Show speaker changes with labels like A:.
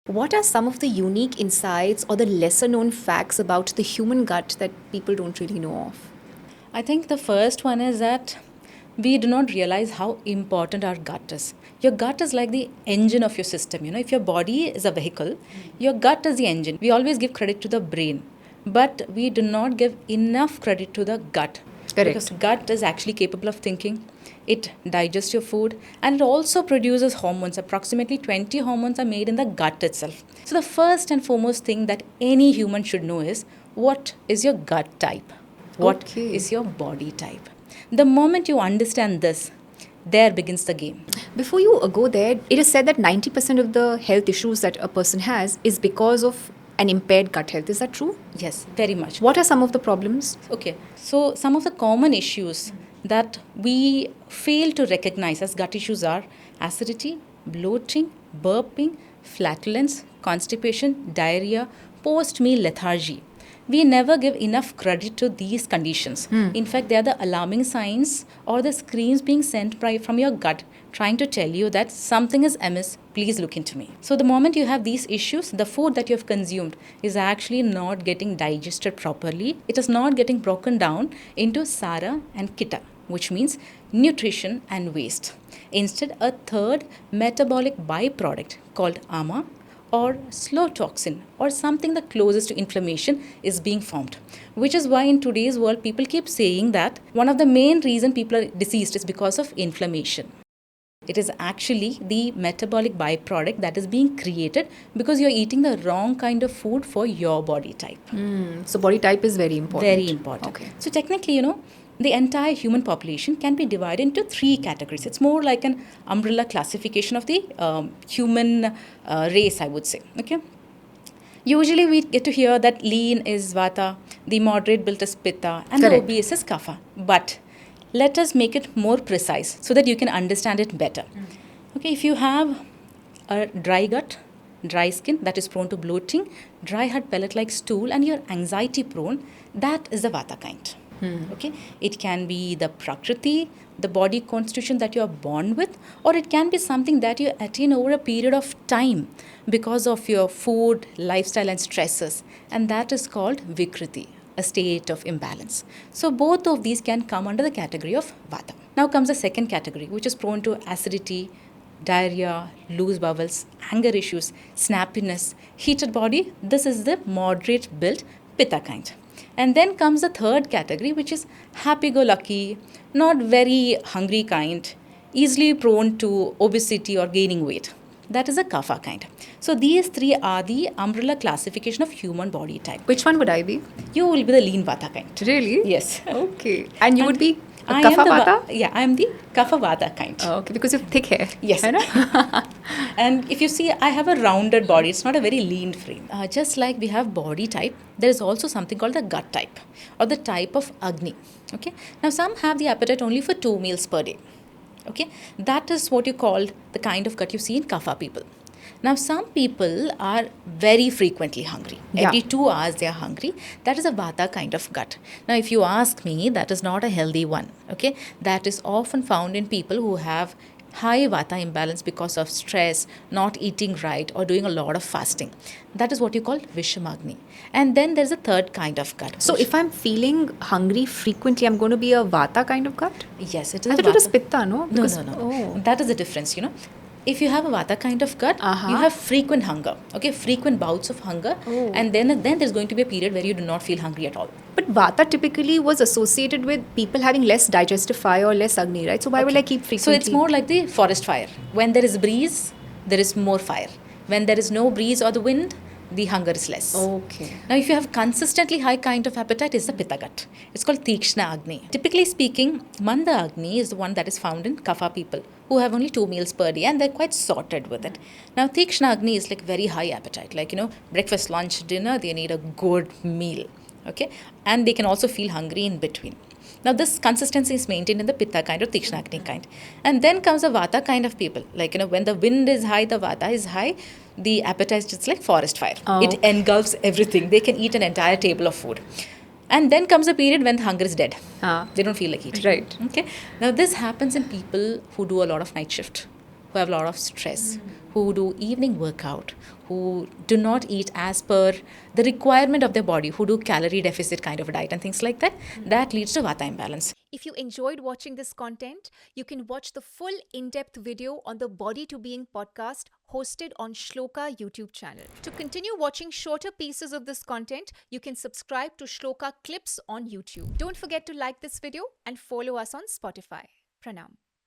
A: What are some of the unique insights or the lesser known facts about the human gut that people don't really know of?
B: I think the first one is that we do not realize how important our gut is. Your gut is like the engine of your system. If your body is a vehicle, your gut is the engine. We always give credit to the brain, but we do not give enough credit to the gut.
A: Correct.
B: Because gut is actually capable of thinking. It digests your food and it also produces hormones. Approximately 20 hormones are made in the gut itself. So the first and foremost thing that any human should know is, what is your gut type? What is your body type? The moment you understand this, there begins the game.
A: Before you go there, it is said that 90% of the health issues that a person has is because of an impaired gut health. Is that true?
B: Yes, very much.
A: What are some of the problems?
B: Okay, so some of the common issues that we fail to recognize as gut issues are acidity, bloating, burping, flatulence, constipation, diarrhea, post-meal lethargy. We never give enough credit to these conditions. In fact, they are the alarming signs or the screams being sent from your gut trying to tell you that something is amiss, please look into me. So the moment you have these issues, the food that you have consumed is actually not getting digested properly. It is not getting broken down into Sara and Kita, which means nutrition and waste. Instead, a third metabolic byproduct called AMA or slow toxin or something that closest to inflammation is being formed, which is why in today's world people keep saying that one of the main reason people are deceased is because of inflammation. It is actually the metabolic byproduct that is being created because you're eating the wrong kind of food for your body type.
A: So body type is very important.
B: Very important.
A: Okay.
B: So technically, the entire human population can be divided into 3 categories. It's more like an umbrella classification of the human race, I would say. Okay. Usually we get to hear that lean is Vata, the moderate built is Pitta, and
A: Correct.
B: the obese is Kapha. But let us make it more precise so that you can understand it better. Okay, if you have a dry gut, dry skin that is prone to bloating, dry heart, pellet-like stool, and you're anxiety prone, that is the Vata kind. Okay, it can be the Prakriti, the body constitution that you are born with, or it can be something that you attain over a period of time because of your food, lifestyle, and stresses, and that is called Vikriti, a state of imbalance. So both of these can come under the category of Vata. Now comes the second category, which is prone to acidity, diarrhea, loose bowels, anger issues, snappiness, heated body. This is the moderate built Pitta kind. And then comes the third category, which is happy-go-lucky, not very hungry kind, easily prone to obesity or gaining weight. That is a Kapha kind. So these 3 are the umbrella classification of human body type.
A: Which one would I be?
B: You will be the lean Vata kind.
A: Really?
B: Yes.
A: Okay. And you would be a
B: I am
A: Kapha
B: the
A: Vata?
B: I am the Kapha Vata kind.
A: Okay, because you have thick hair.
B: Yes.
A: Hai na?
B: And if you see, I have a rounded body. It's not a very lean frame. Just like we have body type, there is also something called the gut type or the type of Agni. Okay. Now, some have the appetite only for 2 meals per day. Okay. That is what you call the kind of gut you see in Kapha people. Now, some people are very frequently hungry.
A: Yeah.
B: Every 2 hours they are hungry. That is a Vata kind of gut. Now, if you ask me, that is not a healthy one. Okay, that is often found in people who have high Vata imbalance because of stress, not eating right, or doing a lot of fasting. That is what you call Vishamagni. And then there's a third kind of gut.
A: So if I'm feeling hungry frequently, I'm going to be a Vata kind of gut?
B: Yes, it is.
A: I thought it was Pitta, no? Because,
B: no.
A: Oh.
B: That is the difference, If you have a Vata kind of gut, you have frequent hunger, okay, frequent bouts of hunger, and then there's going to be a period where you do not feel hungry at all.
A: But Vata typically was associated with people having less digestive fire or less Agni, right? So why will I keep frequently?
B: So it's more like the forest fire. When there is breeze, there is more fire. When there is no breeze or the wind, the hunger is less.
A: Okay.
B: Now, if you have consistently high kind of appetite, it's the Pitta gut. It's called Tikshna Agni. Typically speaking, Manda Agni is the one that is found in Kapha people who have only 2 meals per day and they're quite sorted with it. Now, Tikshna Agni is like very high appetite. Like, breakfast, lunch, dinner, they need a good meal. Okay. And they can also feel hungry in between. Now, this consistency is maintained in the Pitta kind or Tikshna Agni kind. And then comes the Vata kind of people. Like, when the wind is high, the Vata is high, the appetite is just like forest fire. It engulfs everything. They can eat an entire table of food. And then comes a period when the hunger is dead. They don't feel like eating.
A: Right.
B: Okay. Now, this happens in people who do a lot of night shift, who who have a lot of stress, who do evening workout, who do not eat as per the requirement of their body, who do calorie deficit kind of a diet and things like that, that leads to vata imbalance.
A: If you enjoyed watching this content, you can watch the full in-depth video on the Body to Being podcast hosted on Shloka YouTube channel. To continue watching shorter pieces of this content, you can subscribe to Shloka Clips on YouTube. Don't forget to like this video and follow us on Spotify. Pranam.